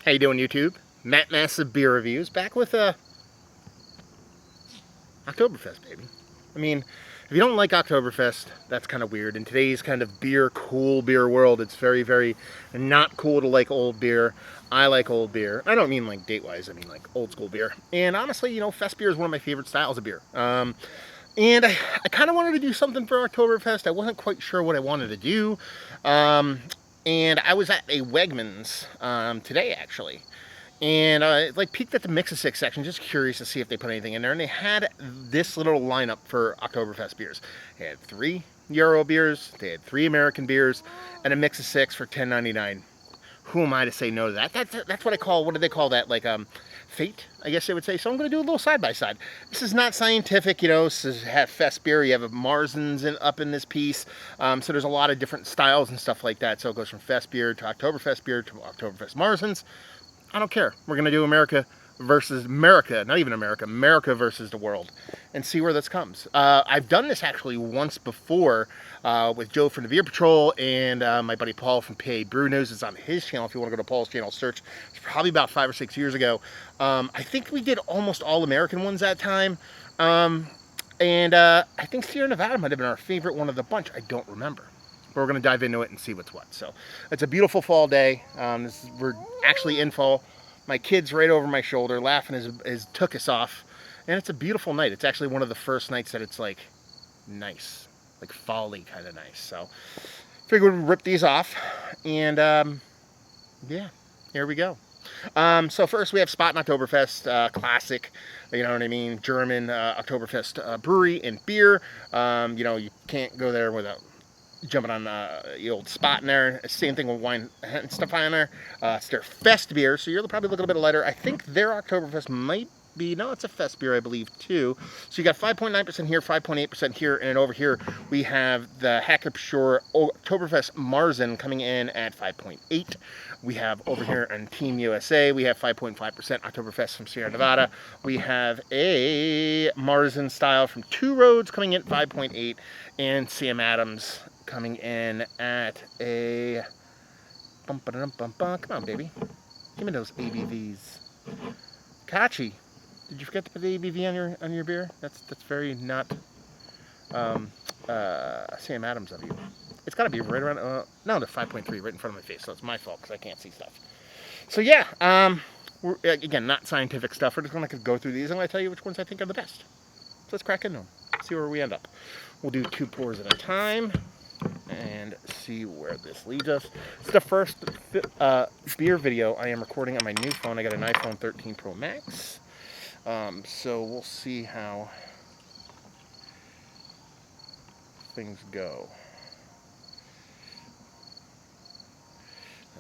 How you doing, YouTube? Matt Massive Beer Reviews, back with Oktoberfest, baby. I mean, if you don't like Oktoberfest, that's kind of weird. In today's kind of cool beer world, it's very, very not cool to like old beer. I like old beer. I don't mean like date-wise, I mean like old school beer. And honestly, fest beer is one of my favorite styles of beer. And I kind of wanted to do something for Oktoberfest. I wasn't quite sure what I wanted to do. And I was at a Wegmans today, actually. And like peeked at the Mix of Six section, just curious to see if they put anything in there. And they had this little lineup for Oktoberfest beers. They had 3 Euro beers, they had 3 American beers, and a Mix of Six for $10.99. Who am I to say no to that? That's what I call, what do they call that? Like fate, I guess they would say. So I'm going to do a little side by side. This is not scientific, This is fest beer. You have a Marzens up in this piece. So there's a lot of different styles and stuff like that. So it goes from fest beer to Oktoberfest beer to Oktoberfest Marzens. I don't care. We're going to do America versus Merika, not even America, Merika versus the world, and see where this comes. I've done this actually once before with Joe from the Beer Patrol and my buddy Paul from PA Brew News. It's on his channel. If you want to go to Paul's channel, search. It's probably about 5 or 6 years ago. I think we did almost all American ones that time. And I think Sierra Nevada might have been our favorite one of the bunch. I don't remember. But we're going to dive into it and see what's what. So it's a beautiful fall day. We're actually in fall. My kid's right over my shoulder laughing as took us off. And it's a beautiful night. It's actually one of the first nights that it's like nice, like fall-y kind of nice. So figured we'd rip these off. And yeah, here we go. So first we have Spaten Oktoberfest, classic, you know what I mean, German Oktoberfest brewery and beer. You can't go there without jumping on the old Spaten there. Same thing with wine and stuff on there. It's their fest beer, so you're probably looking a bit lighter. I think their Oktoberfest might be, no, it's a fest beer, I believe, too. So you got 5.9% here, 5.8% here, and then over here we have the Hacker-Pschorr Oktoberfest Marzen coming in at 5.8. We have over here on Team USA, we have 5.5% Oktoberfest from Sierra Nevada. We have a Marzen style from Two Roads coming in at 5.8, and Sam Adams coming in at a come on, baby, give me those ABVs. Kachi, did you forget to put the ABV on your beer? That's very not Sam Adams of you. It's got to be right around no, the 5.3 right in front of my face, so it's my fault because I can't see stuff. So yeah, we're again not scientific stuff. We're just going to go through these. I'm going to tell you which ones I think are the best. So let's crack into them. See where we end up. We'll do 2 pours at a time and see where this leads us. It's the first beer video I am recording on my new phone. I got an iPhone 13 Pro Max. So we'll see how things go.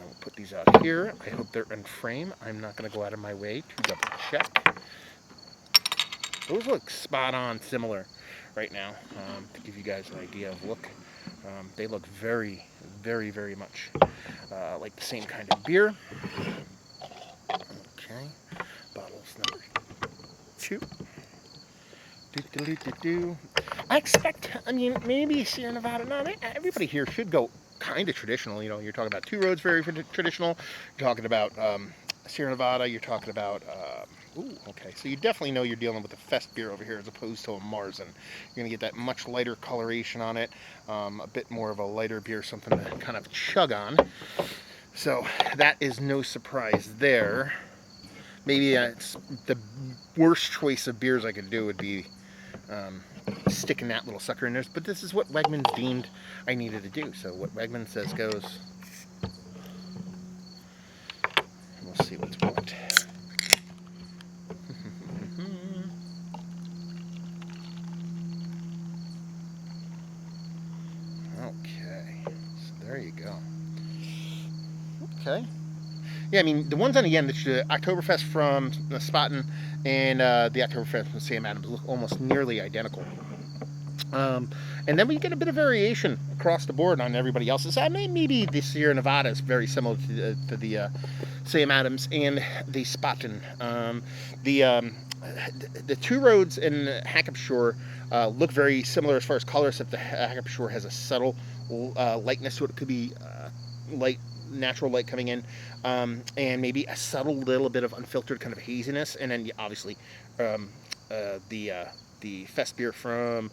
I'll put these out here. I hope they're in frame. I'm not going to go out of my way to double check. Those look spot on similar right now, to give you guys an idea of look. They look very, very, very much like the same kind of beer. Okay, bottles number 2. I expect, I mean, maybe Sierra Nevada, no, everybody here should go kind of traditional. You're talking about Two Roads, very traditional. You're talking about Sierra Nevada, you're talking about ooh, okay, so you definitely know you're dealing with a fest beer over here as opposed to a Marzen. You're going to get that much lighter coloration on it, a bit more of a lighter beer, something to kind of chug on. So that is no surprise there. Maybe it's the worst choice of beers I could do would be sticking that little sucker in there. But this is what Wegmans deemed I needed to do. So what Wegmans says goes. We'll see what's what. Okay, so there you go. Okay. Yeah, I mean, the ones on the end, the Oktoberfest from Spaten and the Oktoberfest from Sam Adams look almost nearly identical. And then we get a bit of variation across the board on everybody else's. Maybe the Sierra Nevada is very similar to the Sam Adams and the Spaten. The Two Roads and Hacker-Pschorr look very similar as far as color, except the Hacker-Pschorr has a subtle lightness to it. It could be light natural light coming in, and maybe a subtle little bit of unfiltered kind of haziness, and then obviously the Fest beer from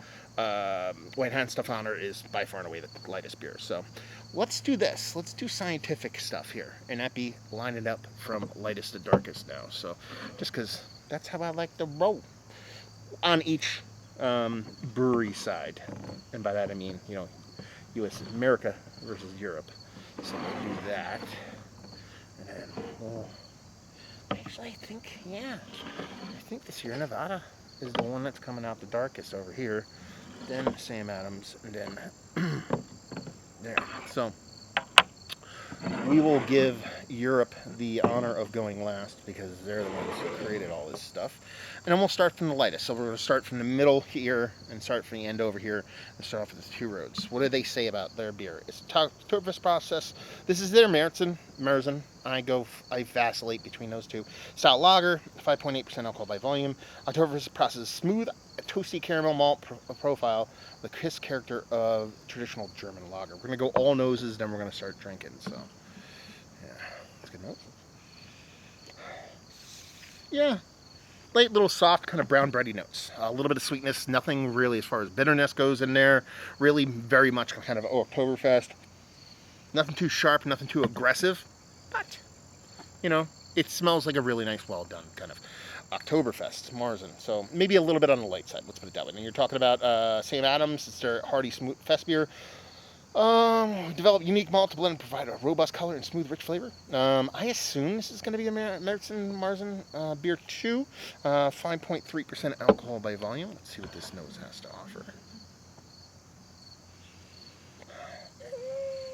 White Hand Stefaner is by far and away the lightest beer. So let's do this. Let's do scientific stuff here, and that be line it up from lightest to darkest now. So just because that's how I like to roll on each brewery side, and by that I mean, you know, U.S. America versus Europe. So we'll do that, and then we'll actually I think the Sierra Nevada is the one that's coming out the darkest over here, then Sam Adams, and then there. So we will give Europe the honor of going last because they're the ones who created all this stuff. And then we'll start from the lightest. So we're going to start from the middle here and start from the end over here and start off with the Two Roads. What do they say about their beer? It's a Oktoberfest process. This is their Marzen. I vacillate between those two. Stout lager, 5.8% alcohol by volume. Oktoberfest process is smooth, toasty caramel malt profile, the crisp character of traditional German lager. We're going to go all noses, then we're going to start drinking. So, yeah, that's a good note. Yeah, light little soft kind of brown bready notes. A little bit of sweetness, nothing really as far as bitterness goes in there. Really very much kind of Oktoberfest. Nothing too sharp, nothing too aggressive. But, you know, it smells like a really nice, well done kind of Oktoberfest Marzen. So maybe a little bit on the light side, let's put it that way. And you're talking about Sam Adams. It's their hearty smooth fest beer. Develop unique malt to blend and provide a robust color and smooth, rich flavor. I assume this is going to be a Marzen beer too. 5.3% alcohol by volume. Let's see what this nose has to offer.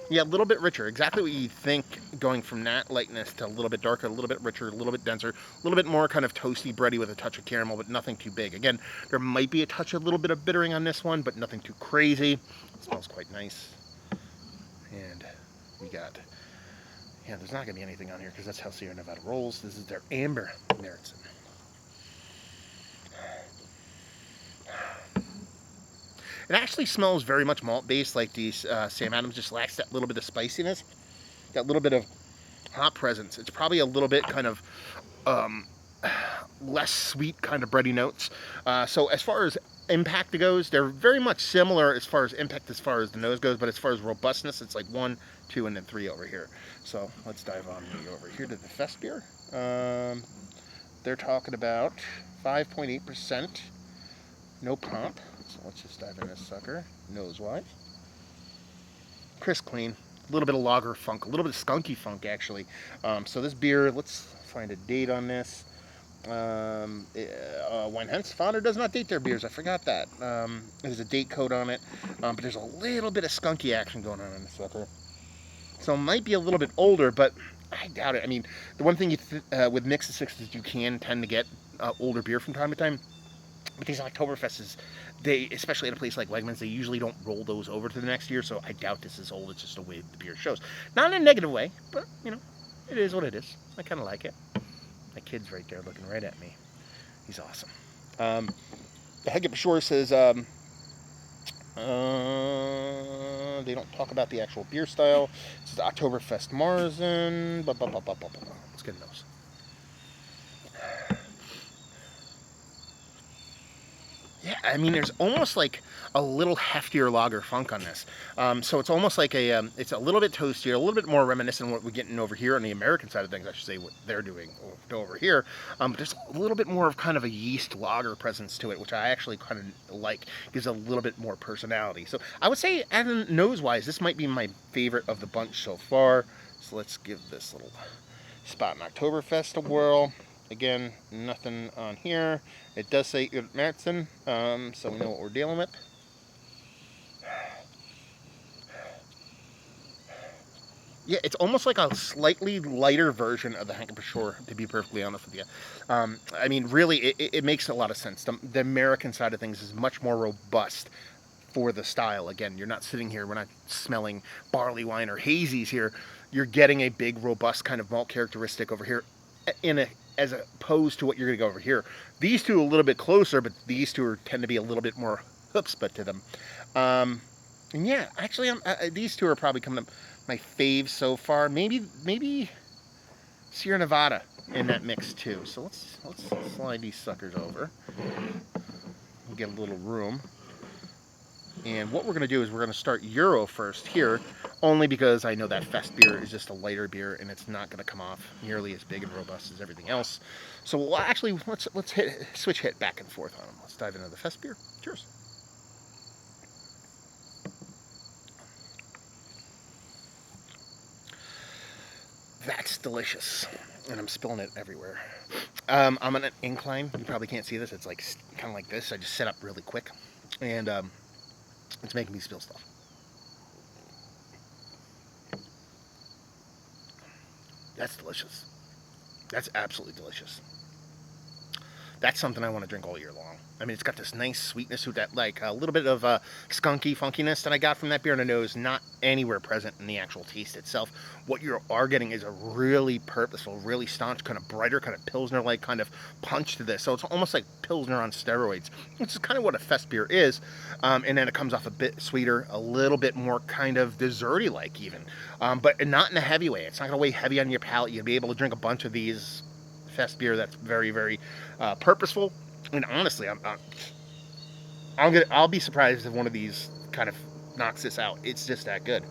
Yeah, a little bit richer. Exactly what you think, going from that lightness to a little bit darker, a little bit richer, a little bit denser, a little bit more kind of toasty, bready with a touch of caramel, but nothing too big. Again, there might be a little bit of bittering on this one, but nothing too crazy. It smells quite nice. And we got, yeah, there's not going to be anything on here because that's how Sierra Nevada rolls. This is their Amber Marzen. It actually smells very much malt-based, like these Sam Adams, just lacks that little bit of spiciness, that little bit of hop presence. It's probably a little bit kind of less sweet kind of bready notes. So as far as impact goes, they're very much similar as far as impact as far as the nose goes, but as far as robustness, it's like 1, 2, and then 3 over here. So let's dive on over here to the Fest beer. They're talking about 5.8%, no pomp. So let's just dive in this sucker, nose-wise. Crisp, clean, a little bit of lager funk, a little bit of skunky funk, actually. So this beer, let's find a date on this. White Hand Stefaner does not date their beers, I forgot that. There's a date code on it, but there's a little bit of skunky action going on this sucker. So it might be a little bit older, but I doubt it. I mean, the one thing with mix of sixes, you can tend to get older beer from time to time. But these Oktoberfests, they, especially at a place like Wegmans, they usually don't roll those over to the next year, so I doubt this is old. It's just the way the beer shows. Not in a negative way, but, you know, it is what it is. I kind of like it. My kid's right there looking right at me. He's awesome. The Hacker-Pschorr says, they don't talk about the actual beer style. This is Oktoberfest Marzen. Let's get those. Yeah, I mean, there's almost like a little heftier lager funk on this. So it's almost like it's a little bit toastier, a little bit more reminiscent of what we're getting over here on the American side of things, I should say, what they're doing over here. But there's a little bit more of kind of a yeast lager presence to it, which I actually kind of like. Gives a little bit more personality. So I would say, nose-wise, this might be my favorite of the bunch so far. So let's give this little Spaten Oktoberfest a whirl. Again, nothing on here. It does say Marzen, so we know what we're dealing with. Yeah, it's almost like a slightly lighter version of the Hacker-Pschorr, to be perfectly honest with you. I mean, really, it makes a lot of sense. The American side of things is much more robust for the style. Again, you're not sitting here, we're not smelling barley wine or hazies here. You're getting a big, robust kind of malt characteristic over here as opposed to what you're going to go over here. These two are a little bit closer, but these two tend to be a little bit more chutzpah to them. And yeah, actually, these two are probably coming up my fave so far. Maybe Sierra Nevada in that mix too. So let's slide these suckers over. We'll get a little room. And what we're going to do is we're going to start Euro first here, only because I know that Fest beer is just a lighter beer and it's not going to come off nearly as big and robust as everything else. So we'll actually let's switch hit back and forth on them. Let's dive into the Fest beer. Cheers. That's delicious, and I'm spilling it everywhere. I'm on an incline. You probably can't see this. It's like kind of like this. I just set up really quick, and it's making me spill stuff. That's delicious. That's absolutely delicious. That's something I want to drink all year long. I mean, it's got this nice sweetness with that, like a little bit of skunky funkiness that I got from that beer, and I know is not anywhere present in the actual taste itself. What you are getting is a really purposeful, really staunch, kind of brighter, kind of Pilsner-like kind of punch to this. So it's almost like Pilsner on steroids, which is kind of what a Fest beer is. And then it comes off a bit sweeter, a little bit more kind of desserty-like even, but not in a heavy way. It's not going to weigh heavy on your palate. You'll be able to drink a bunch of these Fest beer that's very, very purposeful. And honestly, I'll be surprised if one of these kind of knocks this out. It's just that good.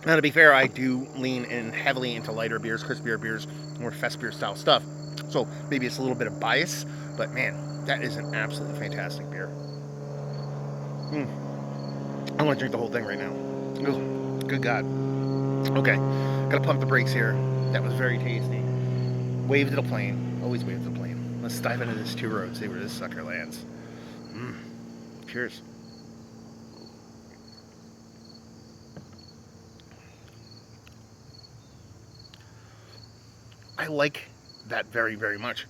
Now, to be fair, I do lean in heavily into lighter beers, crispier beers, more Fest beer style stuff. So maybe it's a little bit of bias, but man, that is an absolutely fantastic beer. I want to drink the whole thing right now. Ooh, good God. Okay, gotta pump the brakes here. That was very tasty. Wave to the plane. Always wave to the plane. Let's dive into this 2 Road, see where this sucker lands. Cheers. I like that very, very much.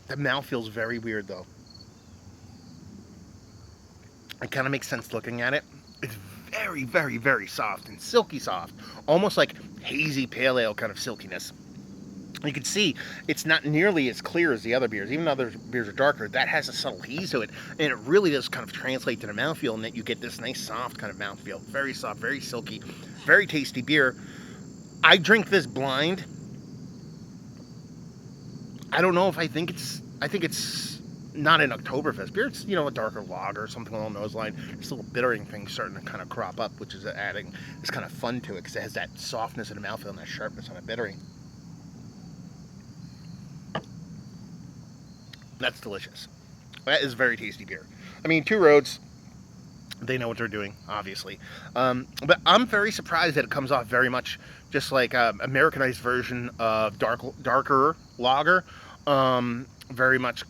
The mouth feels very weird, though. It kind of makes sense looking at it. It's very, very, very soft and silky soft. Almost like hazy pale ale kind of silkiness. You can see it's not nearly as clear as the other beers. Even though other beers are darker, that has a subtle haze to it. And it really does kind of translate to the mouthfeel, and that you get this nice soft kind of mouthfeel. Very soft, very silky, very tasty beer. I drink this blind. I don't know if I think it's not an Oktoberfest beer. It's, a darker lager or something along those lines. This little bittering thing starting to kind of crop up, which is adding this kind of fun to it because it has that softness in the mouthfeel and that sharpness on the bittering. That's delicious. That is very tasty beer. I mean, 2 Roads, they know what they're doing, obviously. But I'm very surprised that it comes off very much just like an Americanized version of darker lager. Very much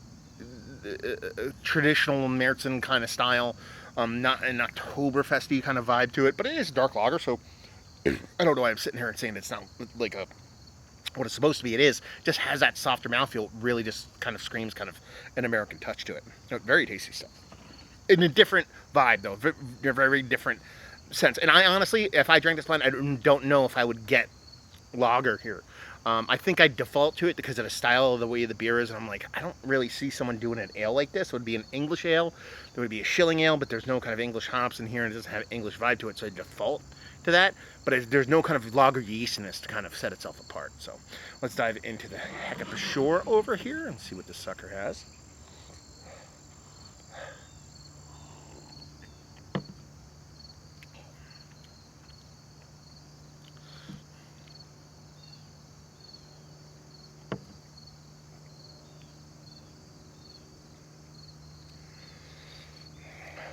traditional Märzen kind of style. Not an Oktoberfesty kind of vibe to it, but it is dark lager, so I don't know why I'm sitting here and saying it's not like what it's supposed to be. It is. Just has that softer mouthfeel. It really just kind of screams kind of an American touch to it. Very tasty stuff. In a different vibe, though. Very, very different sense. And I honestly, if I drank this blend, I don't know if I would get lager here. I think I default to it because of the style of the way the beer is, and I'm like, I don't really see someone doing an ale like this. It would be an English ale. There would be a Schilling ale, but there's no kind of English hops in here, and it doesn't have an English vibe to it, so I default to that. But there's no kind of lager yeastiness to kind of set itself apart. So let's dive into the Hacker-Pschorr over here and see what this sucker has.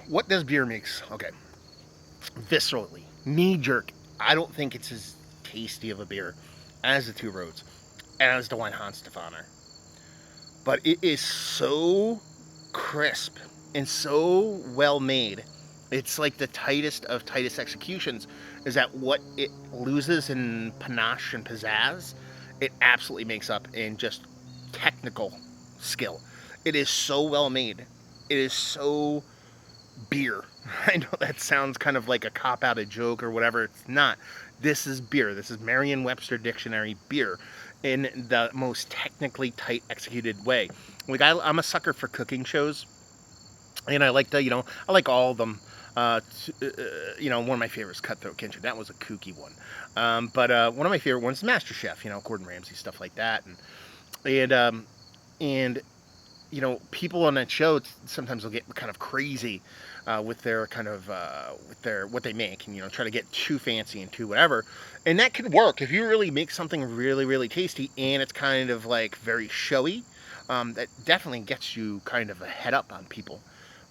What this beer makes, okay, viscerally, knee-jerk, I don't think it's as tasty of a beer as the 2 Roads, as the Weihenstephaner. But it is so crisp and so well made. It's like the tightest of tightest executions, is that what it loses in panache and pizzazz, it absolutely makes up in just technical skill. It is so well made. It is so beer. I know that sounds kind of like a cop-out, a joke or whatever. It's not. This is beer. This is Merriam-Webster Dictionary beer in the most technically tight executed way. Like I'm a sucker for cooking shows, and I like I like all of them. You know, one of my favorites, Cutthroat Kitchen. That was a kooky one. But one of my favorite ones, Master Chef. You know, Gordon Ramsay, stuff like that, and you know, people on that show sometimes will get kind of crazy with their kind of with their what they make, and you know, try to get too fancy and too whatever. And that can work if you really make something really, really tasty, and it's kind of like very showy. That definitely gets you kind of a head up on people.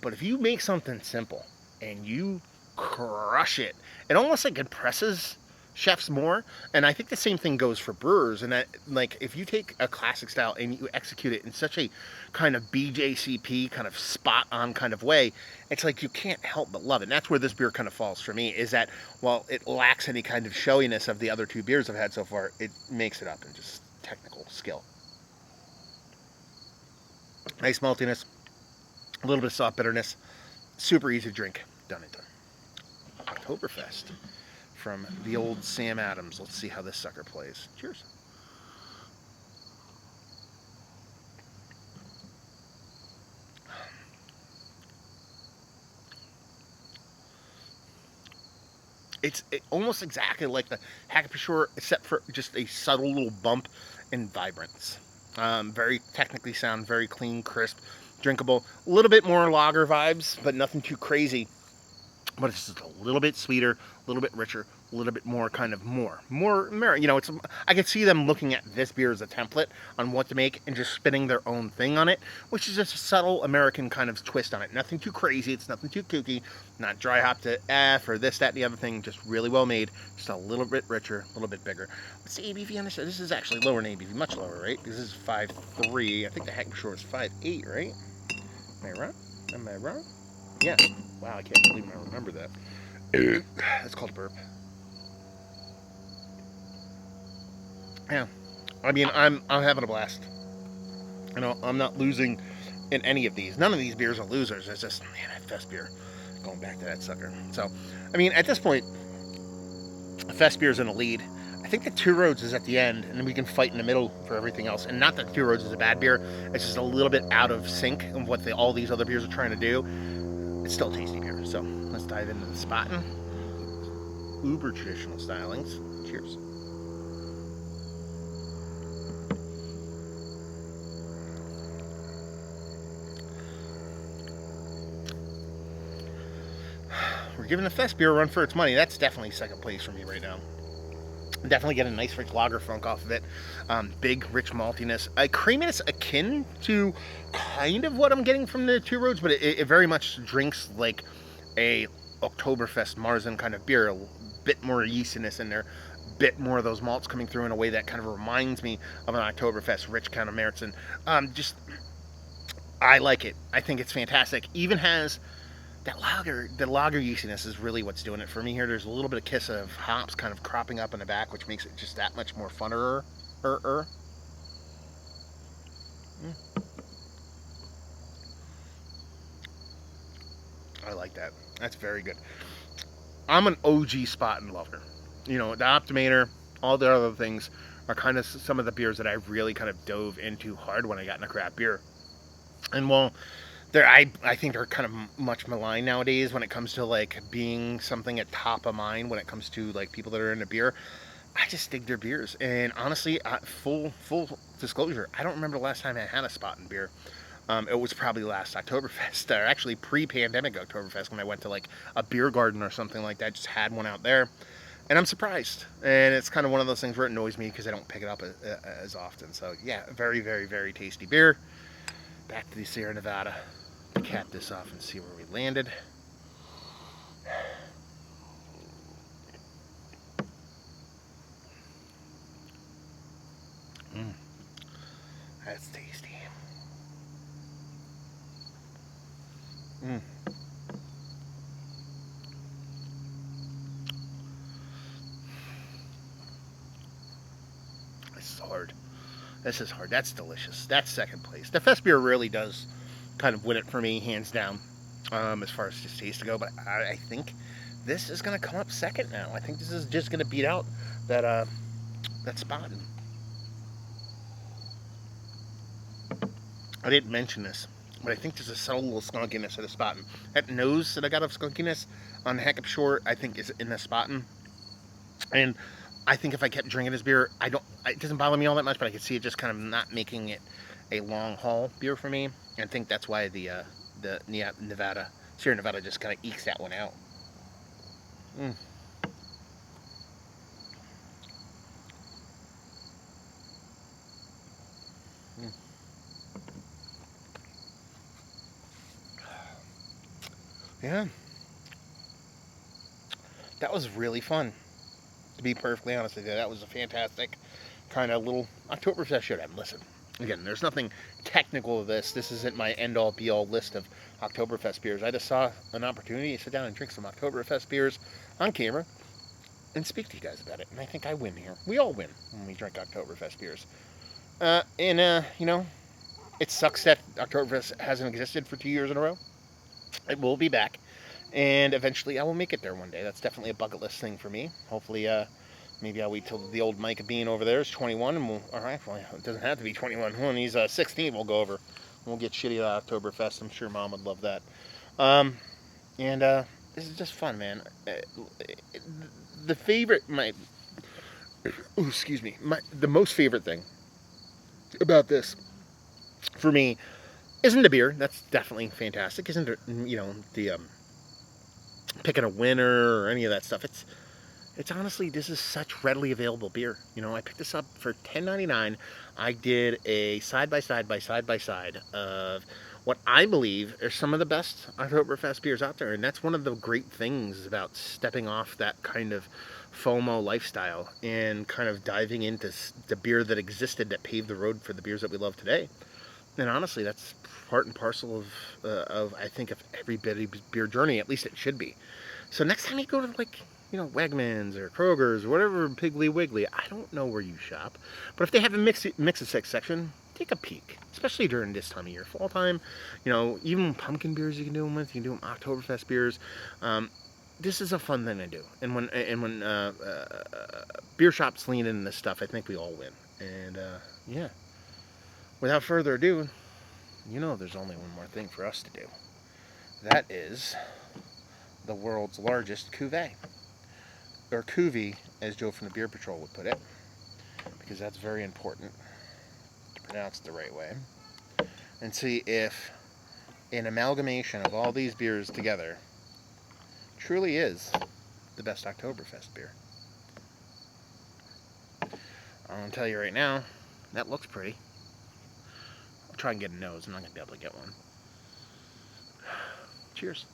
But if you make something simple and you crush it, it almost like impresses chefs more. And I think the same thing goes for brewers. And that, like, if you take a classic style and you execute it in such a kind of BJCP kind of spot on kind of way, it's like you can't help but love it. And that's where this beer kind of falls for me, is that while it lacks any kind of showiness of the other two beers I've had so far, it makes it up in just technical skill. Nice maltiness, a little bit of soft bitterness, super easy to drink, done and done. Oktoberfest from the old Sam Adams. Let's see how this sucker plays. Cheers. It's almost exactly like the Hacker-Pschorr, except for just a subtle little bump in vibrance. Very technically sound, very clean, crisp, drinkable. A little bit more lager vibes, but nothing too crazy. But it's just a little bit sweeter, a little bit richer, a little bit more kind of more. You know, I could see them looking at this beer as a template on what to make and just spinning their own thing on it, which is just a subtle American kind of twist on it. Nothing too crazy, it's nothing too kooky, not dry hop to F or this, that, and the other thing, just really well made, just a little bit richer, a little bit bigger. What's the ABV on this? This is actually lower than ABV, much lower, right? This is 5.3. I think the Hacker-Pschorr is 5.8, right? Am I wrong? Am I wrong? Yeah. Wow, I can't believe I remember that. It's called burp. Yeah. I mean, I'm having a blast. You know, I'm not losing in any of these. None of these beers are losers. It's just, man, that Fest beer. Going back to that sucker. So, I mean, at this point, Fest beer's in the lead. I think the Two Roads is at the end, and then we can fight in the middle for everything else. And not that Two Roads is a bad beer. It's just a little bit out of sync of what all these other beers are trying to do. It's still a tasty beer. So let's dive into the Spaten. Uber traditional stylings. Cheers. We're giving the Fest beer a run for its money. That's definitely second place for me right now. Definitely get a nice rich lager funk off of it. Big, rich maltiness. Creaminess akin to kind of what I'm getting from the Two Roads, but it very much drinks like a Oktoberfest Marzen kind of beer. A bit more yeastiness in there. Bit more of those malts coming through in a way that kind of reminds me of an Oktoberfest rich kind of Märzen. I like it. I think it's fantastic. Even has that the lager yeastiness is really what's doing it for me here. There's a little bit of kiss of hops kind of cropping up in the back, which makes it just that much more funner. I like that. That's very good. I'm an OG Spaten lover. You know, the Optimator, all the other things are kind of some of the beers that I really kind of dove into hard when I got into craft beer. And while I think they're kind of much maligned nowadays when it comes to like being something at top of mind when it comes to like people that are into beer. I just dig their beers, and honestly, full disclosure, I don't remember the last time I had a Spaten beer. It was probably last Oktoberfest, or actually pre-pandemic Oktoberfest, when I went to like a beer garden or something like that. Just had one out there, and I'm surprised. And it's kind of one of those things where it annoys me because I don't pick it up as often. So yeah, very, very, very tasty beer. Back to the Sierra Nevada. Cap this off and see where we landed. That's tasty. This is hard. This is hard. That's delicious. That's second place. The Fest beer really does kind of win it for me, hands down, as far as just taste to go. But I think this is going to come up second now. I think this is just going to beat out that Spaten. I didn't mention this, but I think there's a subtle little skunkiness of the Spaten. That nose that I got of skunkiness on Hacker-Pschorr, I think is in the Spaten. And I think if I kept drinking this beer, it doesn't bother me all that much, but I could see it just kind of not making it a long haul beer for me. And I think that's why the Sierra Nevada just kind of ekes that one out. Mm. Mm. Yeah. That was really fun, to be perfectly honest with you. That was a fantastic kind of little Oktoberfest showdown. Listen, again, there's nothing technical to this. This isn't my end-all, be-all list of Oktoberfest beers. I just saw an opportunity to sit down and drink some Oktoberfest beers on camera and speak to you guys about it. And I think I win here. We all win when we drink Oktoberfest beers. You know, it sucks that Oktoberfest hasn't existed for 2 years in a row. It will be back. And eventually I will make it there one day. That's definitely a bucket list thing for me. Hopefully, maybe I'll wait till the old Micah Bean over there is 21, and it doesn't have to be 21. When he's 16, we'll go over. We'll get shitty at Oktoberfest. I'm sure Mom would love that. This is just fun, man. The most favorite thing about this, for me, isn't the beer. That's definitely fantastic. Isn't it, the picking a winner or any of that stuff. It's honestly, this is such readily available beer. I picked this up for $10.99. I did a side by side of what I believe are some of the best Oktoberfest beers out there, and that's one of the great things about stepping off that kind of FOMO lifestyle and kind of diving into the beer that existed that paved the road for the beers that we love today. And honestly, that's part and parcel of I think, of every beer journey. At least it should be. So next time you go to Wegmans or Kroger's or whatever Piggly Wiggly, I don't know where you shop, but if they have a mix of six section, take a peek. Especially during this time of year, fall time. Even pumpkin beers you can do them with. You can do them Oktoberfest beers. This is a fun thing to do. And when beer shops lean into this stuff, I think we all win. And yeah. Without further ado, there's only one more thing for us to do. That is the world's largest cuvee. Or cuvee, as Joe from the Beer Patrol would put it. Because that's very important to pronounce it the right way. And see if an amalgamation of all these beers together truly is the best Oktoberfest beer. I'm going to tell you right now, that looks pretty. I'll try and get a nose. I'm not going to be able to get one. Cheers.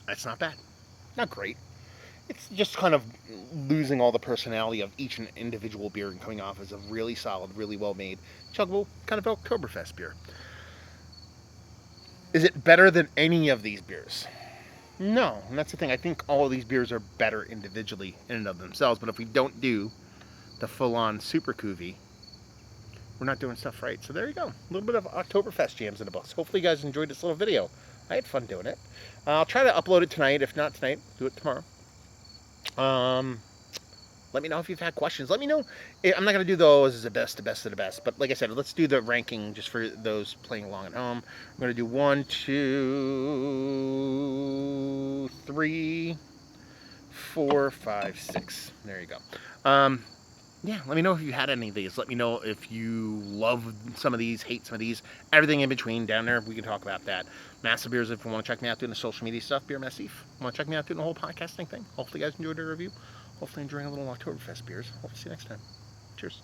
That's not bad. Not great. It's just kind of losing all the personality of each individual beer and coming off as a really solid, really well-made, chuggable kind of Oktoberfest beer. Is it better than any of these beers? No, and that's the thing. I think all of these beers are better individually in and of themselves, but if we don't do the full-on super cuvee, we're not doing stuff right. So there you go. A little bit of Oktoberfest jams in the books. Hopefully you guys enjoyed this little video. I had fun doing it. I'll try to upload it tonight. If not tonight, do it tomorrow. Let me know if you've had questions. Let me know. I'm not going to do those as the best of the best. But like I said, let's do the ranking just for those playing along at home. I'm going to do 1, 2, 3, 4, 5, 6. There you go. Yeah, let me know if you had any of these. Let me know if you love some of these, hate some of these, everything in between down there. We can talk about that. Massive Beers, if you want to check me out doing the social media stuff, Beer Massif. Want to check me out doing the whole podcasting thing? Hopefully you guys enjoyed the review. Hopefully enjoying a little Oktoberfest beers. Hope to see you next time. Cheers.